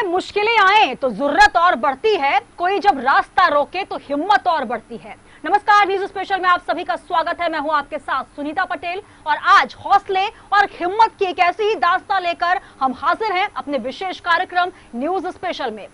कहते मुश्किलें आए तो जरूरत और बढ़ती है, कोई जब रास्ता रोके तो हिम्मत और बढ़ती है। नमस्कार, न्यूज स्पेशल में आप सभी का स्वागत है। मैं हूं आपके साथ सुनीता पटेल और आज हौसले और हिम्मत की एक ऐसी ही दास्तां लेकर हम हाजिर हैं अपने विशेष कार्यक्रम न्यूज स्पेशल में।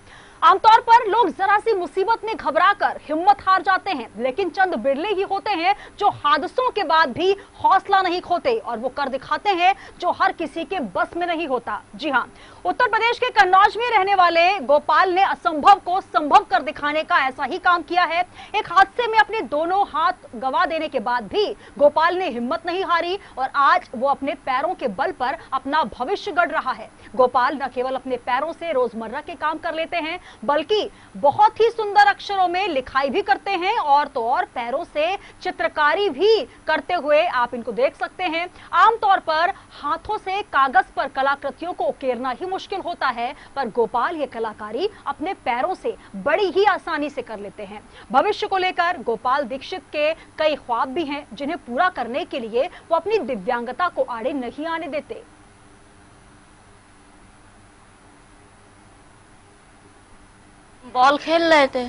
आमतौर पर लोग जरा सी मुसीबत में घबराकर हिम्मत हार जाते हैं, लेकिन चंद बिरले ही होते हैं जो हादसों के बाद भी हौसला नहीं खोते और वो कर दिखाते हैं जो हर किसी के बस में नहीं होता। जी हाँ, उत्तर प्रदेश के कन्नौज में रहने वाले गोपाल ने असंभव को संभव कर दिखाने का ऐसा ही काम किया है। एक हादसे में अपने दोनों हाथ गंवा देने के बाद भी गोपाल ने हिम्मत नहीं हारी और आज वो अपने पैरों के बल पर अपना भविष्य गढ़ रहा है। गोपाल न केवल अपने पैरों से रोजमर्रा के काम कर लेते हैं, बल्कि बहुत ही सुंदर अक्षरों में लिखाई भी करते हैं और तो और पैरों से चित्रकारी भी करते हुए आप इनको देख सकते हैं। आमतौर पर हाथों से कागज पर कलाकृतियों को उकेरना ही मुश्किल होता है, पर गोपाल ये कलाकारी अपने पैरों से बड़ी ही आसानी से कर लेते हैं। भविष्य को लेकर गोपाल दीक्षित के कई ख्वाब भी हैं, जिन्हें पूरा करने के लिए वो अपनी दिव्यांगता को आड़े नहीं आने देते। बॉल खेल रहे थे,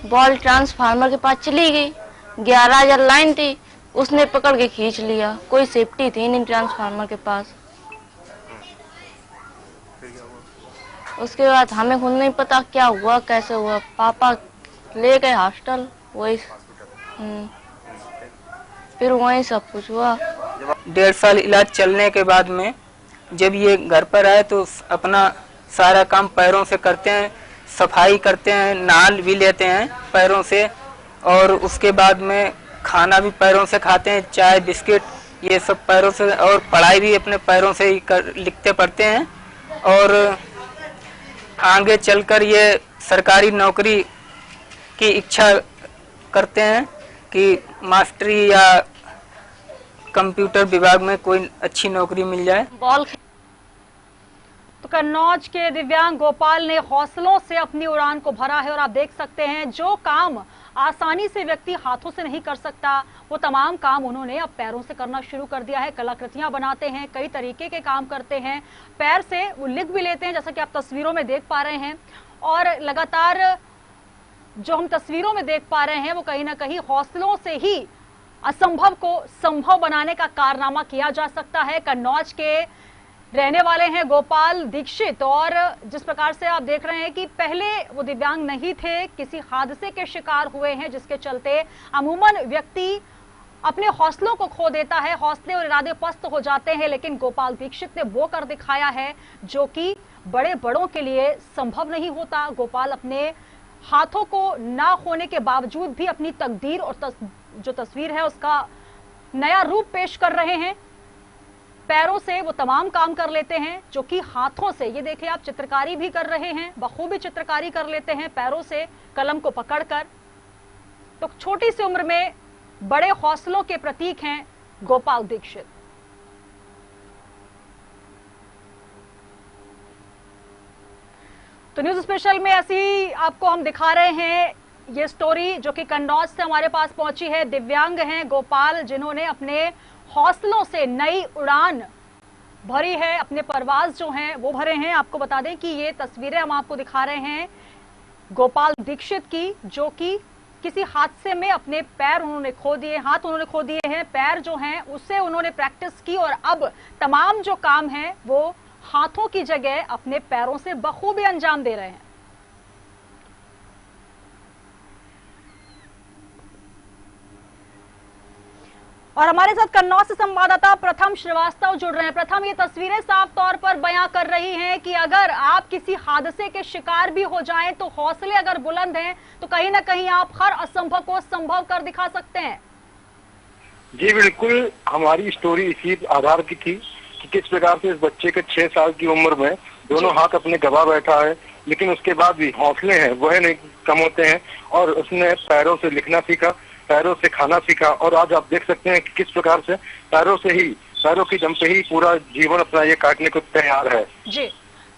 बॉल ट्रांसफार्मर के पास चली गई। 11,000 लाइन थी, उसने पकड़ के खींच लिया। कोई सेफ्टी थी नहीं ट्रांसफार्मर के पास। उसके बाद हमें खुद नहीं पता क्या हुआ, कैसे हुआ। पापा ले गए हॉस्टल, वही फिर वही सब कुछ हुआ। 1.5 साल इलाज चलने के बाद में जब ये घर पर आए तो अपना सारा काम पैरों से करते हैं, सफाई करते हैं, नहा भी लेते हैं पैरों से और उसके बाद में खाना भी पैरों से खाते हैं, चाय बिस्किट ये सब पैरों से, और पढ़ाई भी अपने पैरों से ही लिखते पढ़ते हैं। और आगे चलकर ये सरकारी नौकरी की इच्छा करते हैं कि मास्टरी या कंप्यूटर विभाग में कोई अच्छी नौकरी मिल जाए। तो कन्नौज के दिव्यांग गोपाल ने हौसलों से अपनी उड़ान को भरा है और आप देख सकते हैं जो काम आसानी से व्यक्ति हाथों से नहीं कर सकता, वो तमाम काम उन्होंने अब पैरों से करना शुरू कर दिया है। कलाकृतियां बनाते हैं, कई तरीके के काम करते हैं, पैर से वो लिख भी लेते हैं, जैसा कि आप तस्वीरों में देख पा रहे हैं। और लगातार जो हम तस्वीरों में देख पा रहे हैं वो कहीं ना कहीं हौसलों से ही असंभव को संभव बनाने का कारनामा किया जा सकता है। कन्नौज के रहने वाले हैं गोपाल दीक्षित और जिस प्रकार से आप देख रहे हैं कि पहले वो दिव्यांग नहीं थे, किसी हादसे के शिकार हुए हैं जिसके चलते अमूमन व्यक्ति अपने हौसलों को खो देता है, हौसले और इरादे पस्त हो जाते हैं, लेकिन गोपाल दीक्षित ने वो कर दिखाया है जो कि बड़ों के लिए संभव नहीं होता। गोपाल अपने हाथों को ना खोने के बावजूद भी अपनी तकदीर और जो तस्वीर है उसका नया रूप पेश कर रहे हैं। पैरों से वो तमाम काम कर लेते हैं जो कि हाथों से, ये देखिए आप चित्रकारी भी कर रहे हैं, बखूबी चित्रकारी कर लेते हैं पैरों से कलम को पकड़कर। तो छोटी सी उम्र में बड़े हौसलों के प्रतीक हैं गोपाल दीक्षित। तो न्यूज स्पेशल में ऐसी आपको हम दिखा रहे हैं ये स्टोरी जो कि कन्नौज से हमारे पास पहुंची है। दिव्यांग हैं गोपाल, जिन्होंने अपने हौसलों से नई उड़ान भरी है, अपने परवाज जो हैं वो भरे हैं। आपको बता दें कि ये तस्वीरें हम आपको दिखा रहे हैं गोपाल दीक्षित की, जो कि किसी हादसे में अपने पैर उन्होंने खो दिए, हाथ उन्होंने खो दिए हैं। पैर जो हैं उससे उन्होंने प्रैक्टिस की और अब तमाम जो काम है वो हाथों की जगह अपने पैरों से बखूबी अंजाम दे रहे हैं। और हमारे साथ कन्नौज से संवाददाता प्रथम श्रीवास्तव जुड़ रहे हैं। प्रथम, ये तस्वीरें साफ तौर पर बयां कर रही हैं कि अगर आप किसी हादसे के शिकार भी हो जाएं तो हौसले अगर बुलंद हैं तो कहीं ना कहीं आप हर असंभव को संभव कर दिखा सकते हैं। जी बिल्कुल, हमारी स्टोरी इसी आधार की थी कि किस प्रकार से इस बच्चे के 6 साल की उम्र में दोनों हाथ अपने गवा बैठा है, लेकिन उसके बाद भी हौसले हैं वह नहीं कम होते हैं और उसने पैरों से लिखना सीखा, पैरों से खाना सीखा और आज आप देख सकते हैं कि किस प्रकार से पैरों की दम पे ही पूरा जीवन अपना ये काटने को तैयार है। जी,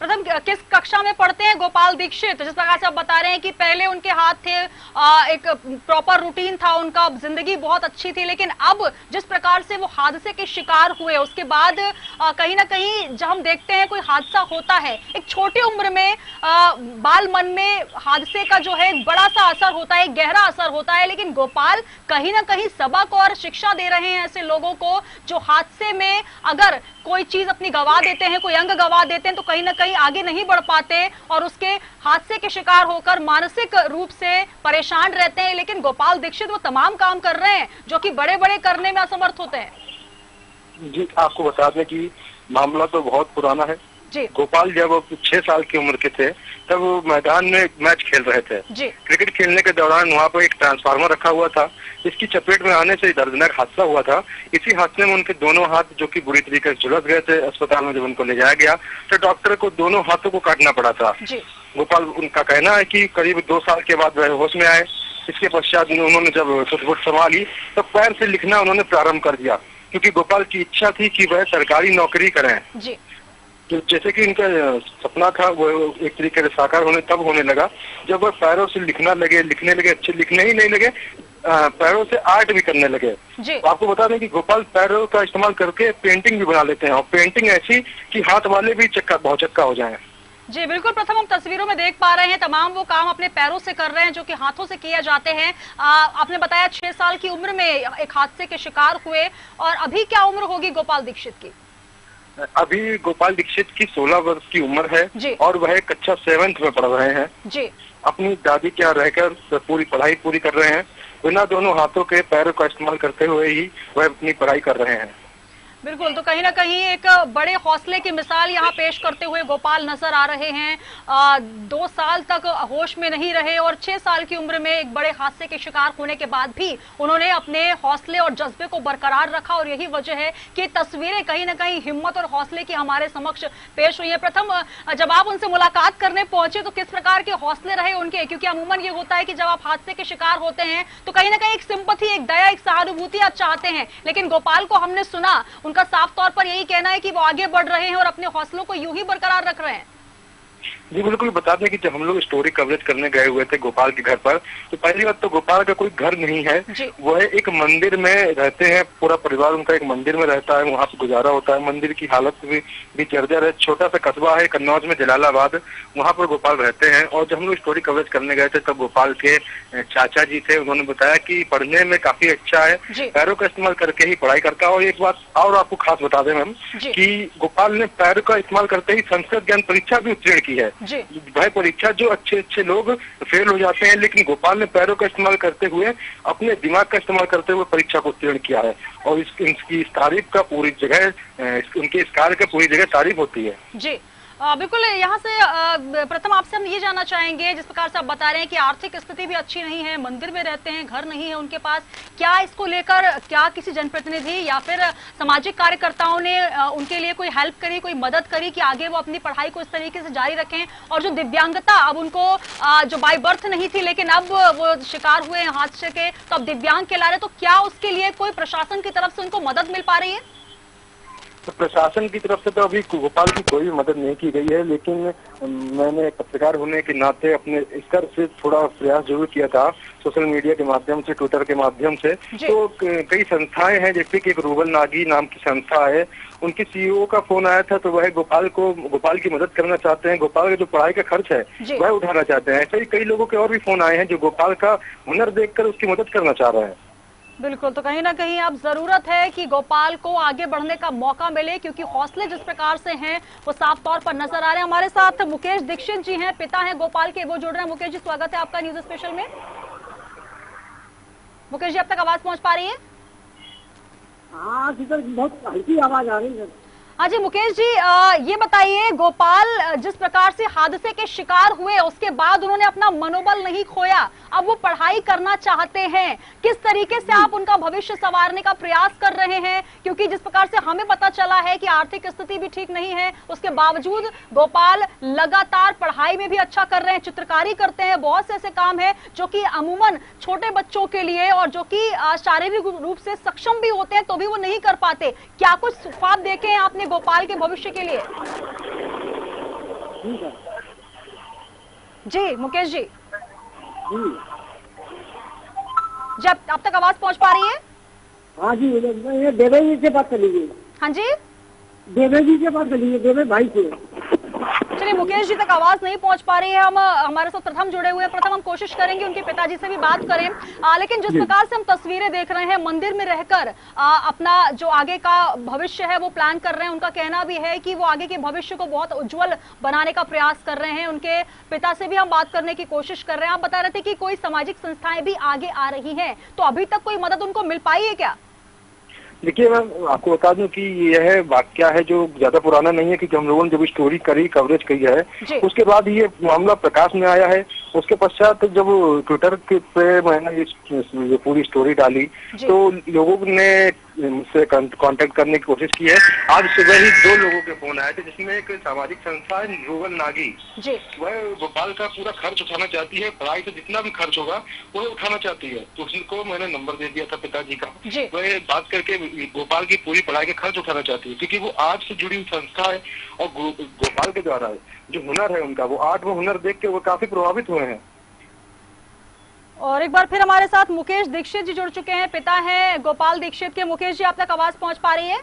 प्रथम किस कक्षा में पढ़ते हैं गोपाल दीक्षित? जिस प्रकार से आप बता रहे हैं कि पहले उनके हाथ थे, एक प्रॉपर रूटीन था उनका, जिंदगी बहुत अच्छी थी, लेकिन अब जिस प्रकार से वो हादसे के शिकार हुए उसके बाद कहीं ना कहीं जब हम देखते हैं कोई हादसा होता है, एक छोटी उम्र में बाल मन में हादसे का जो है बड़ा सा असर होता है, गहरा असर होता है, लेकिन गोपाल कहीं ना कहीं सबक और शिक्षा दे रहे हैं ऐसे लोगों को जो हादसे में अगर कोई चीज अपनी गवा देते हैं, कोई अंग गवा देते हैं, तो कहीं ना कहीं आगे नहीं बढ़ पाते और उसके हादसे के शिकार होकर मानसिक रूप से परेशान रहते हैं। लेकिन गोपाल दीक्षित वो तमाम काम कर रहे हैं जो कि बड़े बड़े करने में असमर्थ होते हैं। जी, आपको बता दें कि मामला तो बहुत पुराना है। जी। गोपाल जब 6 साल की उम्र के थे तब वो मैदान में मैच खेल रहे थे। जी। क्रिकेट खेलने के दौरान वहाँ पर एक ट्रांसफार्मर रखा हुआ था, इसकी चपेट में आने से दर्दनाक हादसा हुआ था। इसी हादसे में उनके दोनों हाथ जो कि बुरी तरीके से झुलस गए थे, अस्पताल में जब उनको ले जाया गया तो डॉक्टर को दोनों हाथों को काटना पड़ा था। जी। गोपाल, उनका कहना है कि करीब 2 साल के बाद वह होश में आए। इसके पश्चात उन्होंने जब फुटफुट संभाली तो पैर से लिखना उन्होंने प्रारंभ कर दिया, क्योंकि गोपाल की इच्छा थी कि वह सरकारी नौकरी करें। जी। तो जैसे कि इनका सपना था वो एक तरीके से साकार होने लगा जब वह पैरों से लिखने लगे, अच्छे लिखने ही नहीं लगे, पैरों से आर्ट भी करने लगे। तो आपको बता दें कि गोपाल पैरों का इस्तेमाल करके पेंटिंग भी बना लेते हैं, और पेंटिंग ऐसी कि हाथ वाले भी बहुचक्का हो जाएं। जी बिल्कुल, प्रथम हम तस्वीरों में देख पा रहे हैं तमाम वो काम अपने पैरों से कर रहे हैं जो कि हाथों से किए जाते हैं। आपने बताया 6 साल की उम्र में एक हादसे के शिकार हुए, और अभी क्या उम्र होगी गोपाल दीक्षित की? अभी गोपाल दीक्षित की 16 वर्ष की उम्र है और वह कक्षा 7th में पढ़ रहे हैं। जी। अपनी दादी के यहाँ रहकर पूरी पढ़ाई पूरी कर रहे हैं। बिना दोनों हाथों के पैरों का इस्तेमाल करते हुए ही वह अपनी पढ़ाई कर रहे हैं। बिल्कुल, तो कहीं ना कहीं एक बड़े हौसले की मिसाल यहाँ पेश करते हुए गोपाल नजर आ रहे हैं। 2 साल तक होश में नहीं रहे और 6 साल की उम्र में एक बड़े हादसे के शिकार होने के बाद भी उन्होंने अपने हौसले और जज्बे को बरकरार रखा, और यही वजह है कि तस्वीरें कहीं ना कहीं हिम्मत और हौसले की हमारे समक्ष पेश हुई है। प्रथम, जब आप उनसे मुलाकात करने पहुंचे तो किस प्रकार के हौसले रहे उनके? क्योंकि अमूमन ये होता है कि जब आप हादसे के शिकार होते हैं तो कहीं ना कहीं एक सिंपैथी, एक दया, एक सहानुभूति आप चाहते हैं, लेकिन गोपाल को हमने सुना उनका साफ तौर पर यही कहना है कि वो आगे बढ़ रहे हैं और अपने हौसलों को यूं ही बरकरार रख रहे हैं। जी बिल्कुल, बता दें कि जब हम लोग स्टोरी कवरेज करने गए हुए थे गोपाल के घर पर, तो पहली बात तो गोपाल का कोई घर नहीं है, वह एक मंदिर में रहते हैं। पूरा परिवार उनका एक मंदिर में रहता है, वहाँ पे गुजारा होता है। मंदिर की हालत भी जर्जर है। छोटा सा कस्बा है कन्नौज में, जलालाबाद, वहाँ पर गोपाल रहते हैं। और जब हम लोग स्टोरी कवरेज करने गए थे तब गोपाल के चाचा जी थे, उन्होंने बताया कि पढ़ने में काफी अच्छा है, पैरों का इस्तेमाल करके ही पढ़ाई करता है। और एक बात और आपको खास बता दें मैम कि गोपाल ने पैरों का इस्तेमाल करते ही संस्कृत ज्ञान परीक्षा भी उत्तीर्ण की है। वह परीक्षा जो अच्छे लोग फेल हो जाते हैं, लेकिन गोपाल ने पैरों का इस्तेमाल करते हुए, अपने दिमाग का इस्तेमाल करते हुए परीक्षा को उत्तीर्ण किया है। और इनकी इस तारीफ का पूरी जगह, उनके इस कार्य का पूरी जगह तारीफ होती है। जी बिल्कुल, यहाँ से प्रथम आपसे हम ये जानना चाहेंगे, जिस प्रकार से आप बता रहे हैं कि आर्थिक स्थिति भी अच्छी नहीं है, मंदिर में रहते हैं, घर नहीं है उनके पास, क्या इसको लेकर क्या किसी जनप्रतिनिधि या फिर सामाजिक कार्यकर्ताओं ने उनके लिए कोई हेल्प करी, कोई मदद करी कि आगे वो अपनी पढ़ाई को इस तरीके से जारी रखें? और जो दिव्यांगता अब उनको जो बाय बर्थ नहीं थी लेकिन अब वो शिकार हुए हादसे के, तो अब दिव्यांग कहला रहे, तो क्या उसके लिए कोई प्रशासन की तरफ से उनको मदद मिल पा रही है? तो प्रशासन की तरफ से तो अभी गोपाल की कोई मदद नहीं की गई है, लेकिन मैंने पत्रकार होने के नाते अपने स्तर से थोड़ा प्रयास जरूर किया था, सोशल मीडिया के माध्यम से, ट्विटर के माध्यम से। तो कई संस्थाएं हैं, जैसे कि एक रूबल नागी नाम की संस्था है, उनके सीईओ का फोन आया था, तो वह गोपाल की मदद करना चाहते हैं, गोपाल का जो पढ़ाई का खर्च है वह उठाना चाहते हैं। ऐसे ही कई लोगों के और भी फोन आए हैं जो गोपाल का हुनर देखकर उसकी मदद करना चाह रहे हैं। बिल्कुल, तो कहीं ना कहीं अब जरूरत है कि गोपाल को आगे बढ़ने का मौका मिले, क्योंकि हौसले जिस प्रकार से हैं वो साफ तौर पर नजर आ रहे हैं। हमारे साथ मुकेश दीक्षित जी हैं, पिता हैं गोपाल के, वो जुड़ रहे हैं। मुकेश जी, स्वागत है आपका न्यूज स्पेशल में। मुकेश जी, अब तक आवाज पहुंच पा रही है? हाँ जी सर, बहुत हल्की आवाज आ रही है। हाँ जी मुकेश जी, ये बताइए, गोपाल जिस प्रकार से हादसे के शिकार हुए उसके बाद उन्होंने अपना मनोबल नहीं खोया, अब वो पढ़ाई करना चाहते हैं, किस तरीके से आप उनका भविष्य संवारने का प्रयास कर रहे हैं? क्योंकि जिस प्रकार से हमें पता चला है कि आर्थिक स्थिति भी ठीक नहीं है, उसके बावजूद गोपाल लगातार पढ़ाई में भी अच्छा कर रहे हैं, चित्रकारी करते हैं, बहुत से ऐसे काम है जो कि अमूमन छोटे बच्चों के लिए और जो कि शारीरिक रूप से सक्षम भी होते हैं तो भी वो नहीं कर पाते। क्या कुछ ख्वाब देखे हैं आपने गोपाल के भविष्य के लिए? जी सर। जी मुकेश जी, जी जब अब तक आवाज पहुंच पा रही है? हाँ जी, ये देवे जी से बात कर लीजिए। हाँ जी, देवे जी से बात कर लीजिए, देवे भाई से। चलिए मुकेश जी तक आवाज नहीं पहुंच पा रही है। हम हमारे साथ प्रथम जुड़े हुए हैं। प्रथम हम कोशिश करेंगे उनके पिताजी से भी बात करें। लेकिन जिस प्रकार से हम तस्वीरें देख रहे हैं, मंदिर में रहकर अपना जो आगे का भविष्य है वो प्लान कर रहे हैं। उनका कहना भी है कि वो आगे के भविष्य को बहुत उज्जवल बनाने का प्रयास कर रहे हैं। उनके पिता से भी हम बात करने की कोशिश कर रहे हैं। आप बता रहे थे कि कोई सामाजिक संस्थाएं भी आगे आ रही हैं, तो अभी तक कोई मदद उनको मिल पाई है क्या? देखिए मैं आपको बता दूं कि यह वाकया है जो ज्यादा पुराना नहीं है, क्योंकि हम लोगों ने जब स्टोरी करी, कवरेज की है, उसके बाद ये मामला प्रकाश में आया है। उसके पश्चात जब ट्विटर पे मैंने ये पूरी स्टोरी डाली तो लोगों ने मुझसे कांटेक्ट करने की कोशिश की है। आज सुबह ही 2 लोगों के फोन आए थे, जिसमें एक सामाजिक संस्था है रोगल नागी, वह गोपाल का पूरा खर्च उठाना चाहती है, पढ़ाई से जितना भी खर्च होगा वो उठाना चाहती है। तो उसको मैंने नंबर दे दिया था पिताजी का, वह बात करके गोपाल की पूरी पढ़ाई का खर्च उठाना चाहती है, क्योंकि वो आर्ट से जुड़ी हुई संस्था है और गोपाल के द्वारा जो हुनर है उनका, वो आर्ट में हुनर देख के वो काफी प्रभावित हुए हैं। और एक बार फिर हमारे साथ मुकेश दीक्षित जी जुड़ चुके हैं, पिता हैं गोपाल दीक्षित के। मुकेश जी आप तक आवाज पहुंच पा रही है?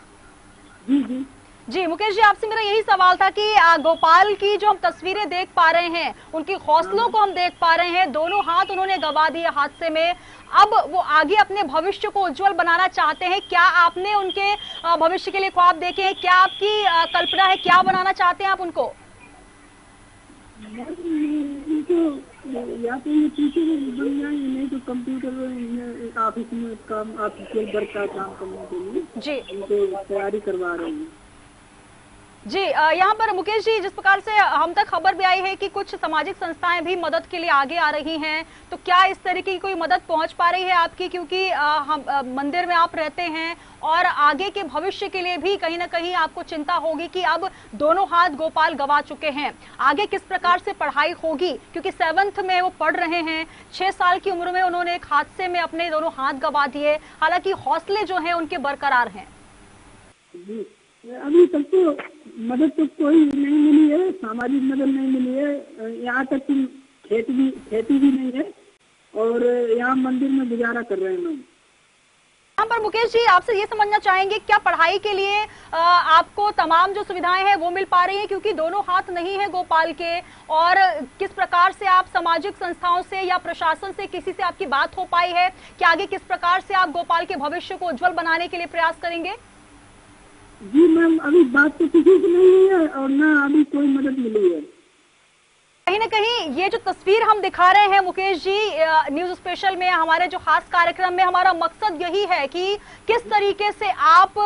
जी जी जी मुकेश जी, आपसे मेरा यही सवाल था कि गोपाल की जो हम तस्वीरें देख पा रहे हैं, उनकी हौसलों को हम देख पा रहे हैं, दोनों हाथ उन्होंने गंवा दिए हादसे में। अब वो आगे अपने भविष्य को उज्जवल बनाना चाहते हैं। क्या आपने उनके भविष्य के लिए ख्वाब देखे हैं? क्या आपकी कल्पना है? क्या बनाना चाहते हैं आप उनको? या तो ये टीचर बन जाए, नहीं तो कंप्यूटर ऑफिस में काम, ऑफिशियल वर्क का काम करने के लिए जी उनको तैयारी करवा रहे हैं। जी यहाँ पर मुकेश जी, जिस प्रकार से हम तक खबर भी आई है कि कुछ सामाजिक संस्थाएं भी मदद के लिए आगे आ रही हैं, तो क्या इस तरीके की कोई मदद पहुंच पा रही है आपकी? क्योंकि हम मंदिर में आप रहते हैं और आगे के भविष्य के लिए भी कहीं ना कहीं आपको चिंता होगी कि अब दोनों हाथ गोपाल गवा चुके हैं, आगे किस प्रकार से पढ़ाई होगी? क्योंकि 7th में वो पढ़ रहे हैं, 6 साल की उम्र में उन्होंने एक हादसे में अपने दोनों हाथ गवा दिए। हालांकि हौसले जो हैं उनके बरकरार हैं। अभी तक तो मदद तो कोई नहीं मिली है, सामाजिक मदद नहीं मिली है। यहाँ तक कि खेती भी नहीं है और यहाँ मंदिर में गुजारा कर रहे हैं लोग। यहाँ पर मुकेश जी आपसे ये समझना चाहेंगे, क्या पढ़ाई के लिए आपको तमाम जो सुविधाएं हैं वो मिल पा रही हैं? क्योंकि दोनों हाथ नहीं है गोपाल के, और किस प्रकार से आप सामाजिक संस्थाओं से या प्रशासन से किसी से आपकी बात हो पाई है कि आगे किस प्रकार से आप गोपाल के भविष्य को उज्जवल बनाने के लिए प्रयास करेंगे? जी मैम, अभी बात तो किसी से नहीं हुई है और ना अभी कोई मदद मिली है। कहीं ना कहीं ये जो तस्वीर हम दिखा रहे हैं मुकेश जी, न्यूज स्पेशल में, हमारे जो खास कार्यक्रम में, हमारा मकसद यही है कि किस तरीके से आप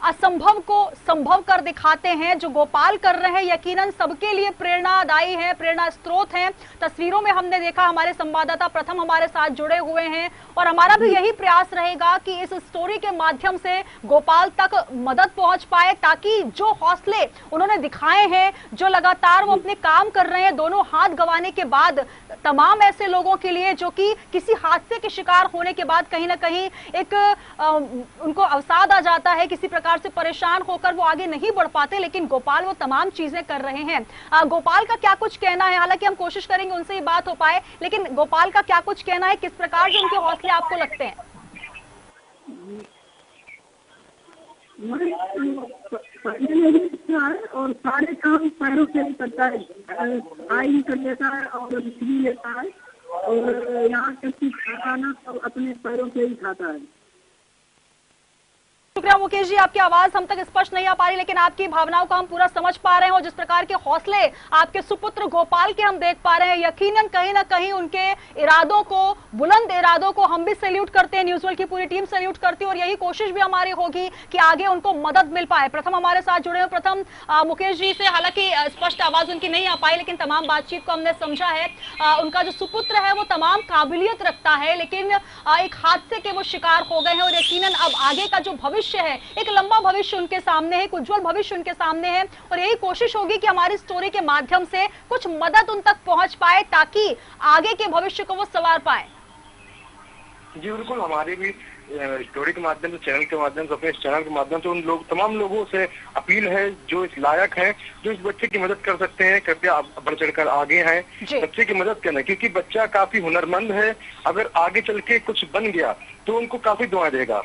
असंभव को संभव कर दिखाते हैं। जो गोपाल कर रहे हैं यकीनन सबके लिए प्रेरणादायी है, प्रेरणा स्रोत हैं। तस्वीरों में हमने देखा, हमारे संवाददाता प्रथम हमारे साथ जुड़े हुए हैं और हमारा भी यही प्रयास रहेगा कि इस स्टोरी के माध्यम से गोपाल तक मदद पहुंच पाए, ताकि जो हौसले उन्होंने दिखाए हैं, जो लगातार वो अपने काम कर रहे हैं दोनों हाथ गंवाने के बाद, तमाम ऐसे लोगों के लिए जो कि किसी हादसे के शिकार होने के बाद कहीं ना कहीं एक उनको अवसाद आ जाता है, किसी प्रकार से परेशान होकर वो आगे नहीं बढ़ पाते, लेकिन गोपाल वो तमाम चीजें कर रहे हैं। गोपाल का क्या कुछ कहना है? हालांकि हम कोशिश करेंगे उनसे ही बात हो पाए, लेकिन गोपाल का क्या कुछ कहना है, किस प्रकार से उनके हौसले आपको लगते हैं? और सारे काम पैरों से ही करता है, आई कर लेता है और भी लेता है, और यहाँ तक कि खाना सब अपने पैरों से ही खाता है। शुक्रिया मुकेश जी, आपकी आवाज हम तक स्पष्ट नहीं आ पा रही, लेकिन आपकी भावनाओं को हम पूरा समझ पा रहे हैं। और जिस प्रकार के हौसले आपके सुपुत्र गोपाल के हम देख पा रहे हैं, यकीनन कहीं ना कहीं उनके इरादों को, बुलंद इरादों को हम भी सैल्यूट करते हैं, न्यूज़ वर्ल्ड की पूरी टीम सैल्यूट करती है। और यही कोशिश भी हमारी होगी कि आगे उनको मदद मिल पाए। प्रथम हमारे साथ जुड़े हुए प्रथम मुकेश जी से, हालांकि स्पष्ट आवाज उनकी नहीं आ पाई, लेकिन तमाम बातचीत को हमने समझा है। उनका जो सुपुत्र है वो तमाम काबिलियत रखता है, लेकिन एक हादसे के वो शिकार हो गए हैं और यकीनन अब आगे का जो भविष्य है, एक लंबा भविष्य उनके सामने है, एक उज्जवल भविष्य उनके सामने है। और यही कोशिश होगी कि हमारी स्टोरी के माध्यम से कुछ मदद उन तक पहुंच पाए, ताकि आगे के भविष्य को वो संवार पाए। जी बिल्कुल, हमारी भी स्टोरी के माध्यम से, चैनल के माध्यम से, अपने इस चैनल के माध्यम से उन लोग, तमाम लोगों से अपील है जो इस लायक हैं, जो इस बच्चे की मदद कर सकते हैं, कृपया बढ़ चढ़कर आगे हैं, बच्चे की मदद करना, क्योंकि बच्चा काफी हुनरमंद है। अगर आगे चल के कुछ बन गया तो उनको काफी दुआ देगा।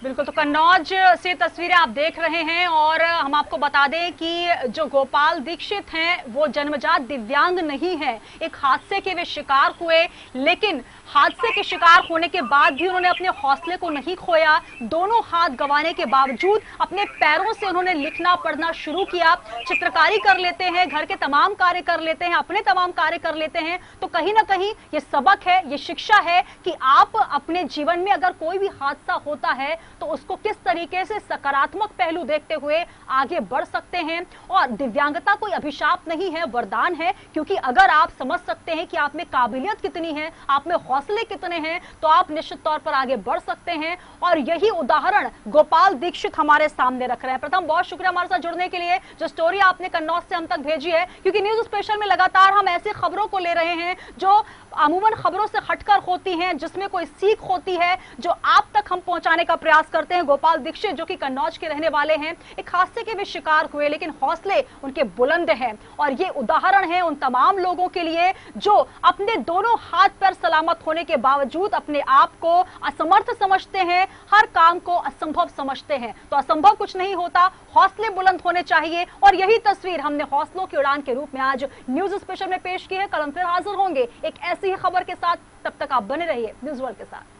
बिल्कुल, तो कन्नौज से तस्वीरें आप देख रहे हैं और हम आपको बता दें कि जो गोपाल दीक्षित हैं वो जन्मजात दिव्यांग नहीं है। एक हादसे के वे शिकार हुए, लेकिन हादसे के शिकार होने के बाद भी उन्होंने अपने हौसले को नहीं खोया। दोनों हाथ गंवाने के बावजूद अपने पैरों से उन्होंने लिखना पढ़ना शुरू किया, चित्रकारी कर लेते हैं, घर के तमाम कार्य कर लेते हैं, अपने तमाम कार्य कर लेते हैं। तो कहीं ना कहीं ये सबक है, ये शिक्षा है कि आप अपने जीवन में अगर कोई भी हादसा होता है तो उसको किस तरीके से सकारात्मक पहलू देखते हुए आगे बढ़ सकते हैं। और दिव्यांगता कोई अभिशाप नहीं है, वरदान है, क्योंकि अगर आप समझ सकते हैं कि आप में काबिलियत कितनी है, आप में हौसले कितने हैं, तो आप निश्चित तौर पर आगे बढ़ सकते हैं। और यही उदाहरण गोपाल दीक्षित हमारे सामने रख रहे हैं। प्रथम बहुत शुक्रिया हमारे साथ जुड़ने के लिए, जो स्टोरी आपने कन्नौज से हम तक भेजी है, क्योंकि न्यूज स्पेशल में लगातार हम ऐसी खबरों को ले रहे हैं जो अमूमन खबरों से हटकर होती हैं, जिसमें कोई सीख होती है, जो आप तक हम पहुंचाने का प्रयास करते हैं। गोपाल दीक्षित जो कि कन्नौज के रहने वाले हैं, एक हादसे के भी शिकार हुए, लेकिन हौसले उनके बुलंद हैं। और ये उदाहरण है उन तमाम लोगों के लिए जो अपने दोनों हाथ पैर सलामत होने के बावजूद अपने आप को असमर्थ समझते हैं, हर काम को असंभव समझते हैं। तो असंभव कुछ नहीं होता, हौसले बुलंद होने चाहिए। और यही तस्वीर हमने हौसलों की उड़ान के रूप में आज न्यूज स्पेशल में पेश की है। कल हम फिर हाजिर होंगे एक ऐसी ही खबर के साथ, तब तक आप बने रहिए न्यूज वर्ल्ड के साथ।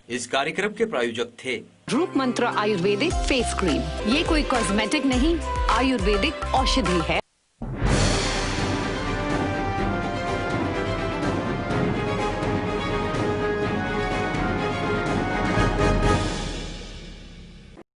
इस कार्यक्रम के प्रायोजक थे रूप मंत्र आयुर्वेदिक फेस क्रीम। ये कोई कॉस्मेटिक नहीं, आयुर्वेदिक औषधि है।